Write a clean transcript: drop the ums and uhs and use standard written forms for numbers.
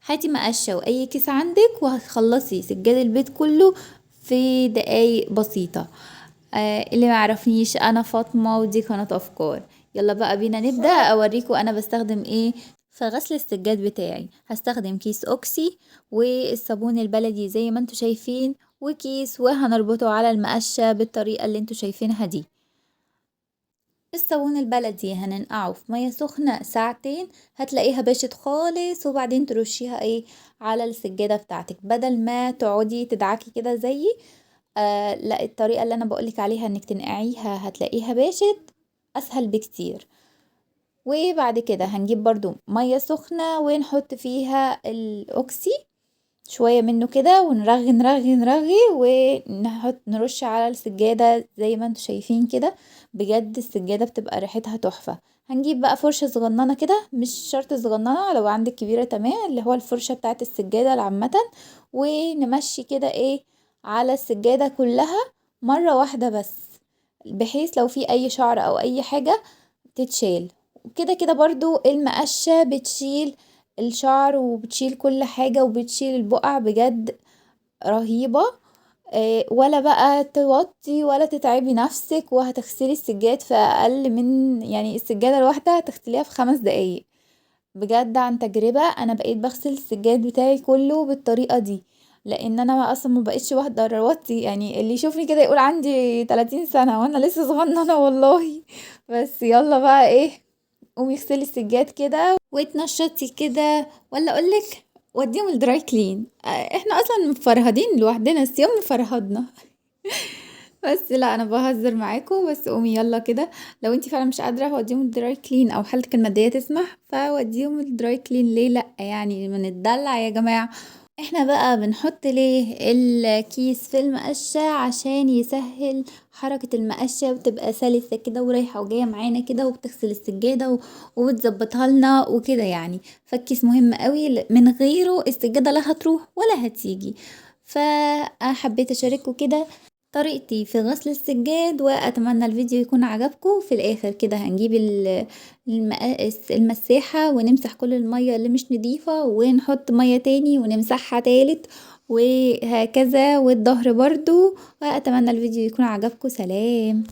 هاتي مقشة واي كيس عندك وهتخلصي سجاد البيت كله في دقايق بسيطة. اللي ما يعرفنيش، انا فاطمة ودي قناة افكار. يلا بقى بينا نبدأ اوريكم انا بستخدم ايه في غسل السجاد بتاعي. هستخدم كيس اوكسي والصابون البلدي زي ما انتوا شايفين وكيس، وهنربطه على المقشة بالطريقة اللي انتوا شايفينها دي. الصابون البلدي هننقعه في مية سخنة ساعتين، هتلاقيها باشت خالص، وبعدين ترشيها ايه على السجادة بتاعتك بدل ما تقعدي تدعكي كده زيي. لا، الطريقة اللي انا بقولك عليها انك تنقعيها هتلاقيها باشت اسهل بكتير. وبعد كده هنجيب برضو مية سخنة ونحط فيها الاوكسي شوية منه كده، ونرغي نرغي نرغي ونحط نرش على السجادة زي ما انتوا شايفين كده. بجد السجادة بتبقى ريحتها تحفة. هنجيب بقى فرشة صغننة كده، مش شرط صغننة، لو عندك كبيرة تمام، اللي هو الفرشة بتاعت السجادة العامة، ونمشي كده ايه على السجادة كلها مرة واحدة بس، بحيث لو في اي شعر او اي حاجة تتشال. كده كده برضو المقشة بتشيل الشعر وبتشيل كل حاجة وبتشيل البقع بجد رهيبة. ولا بقى توطي ولا تتعبي نفسك، وهتغسلي السجاد في اقل من، يعني السجادة الواحدة هتغسليها في 5 دقايق. بجد عن تجربة انا بقيت بغسل السجاد بتاعي كله بالطريقة دي، لان انا اصلا ما بقيتش واحدة روطي، يعني اللي يشوفني كده يقول عندي 30 سنة وانا لسه صغننة والله. بس يلا بقى ايه، قومي اغسلي السجاد كده واتنشطي كده، ولا اقولك وديهم الدراي كلين. احنا اصلا مفرهدين لوحدنا، الصيام مفرهدنا. بس لا، انا بهزر معاكم، بس قومي يلا كده. لو انتي فعلا مش قادره وديهم الدراي كلين، او حالتك الماديه تسمح فوديهم الدراي كلين، ليه لا؟ يعني من الدلع يا جماعه. احنا بقى بنحط ليه الكيس في المقشة عشان يسهل حركة المقشة، وتبقى سلسة كده ورايحة وجاية معانا كده، وبتغسل السجادة وبتظبطها لنا وكده يعني. فالكيس مهم قوي، من غيره السجادة لا هتروح ولا هتيجي. فحبيت اشارككم كده طريقتي في غسل السجاد، واتمنى الفيديو يكون عجبكم. في الاخر كده هنجيب المساحة ونمسح كل المية اللي مش نضيفة، ونحط مية تاني ونمسحها تالت، وهكذا، والظهر برضو. واتمنى الفيديو يكون عجبكم. سلام.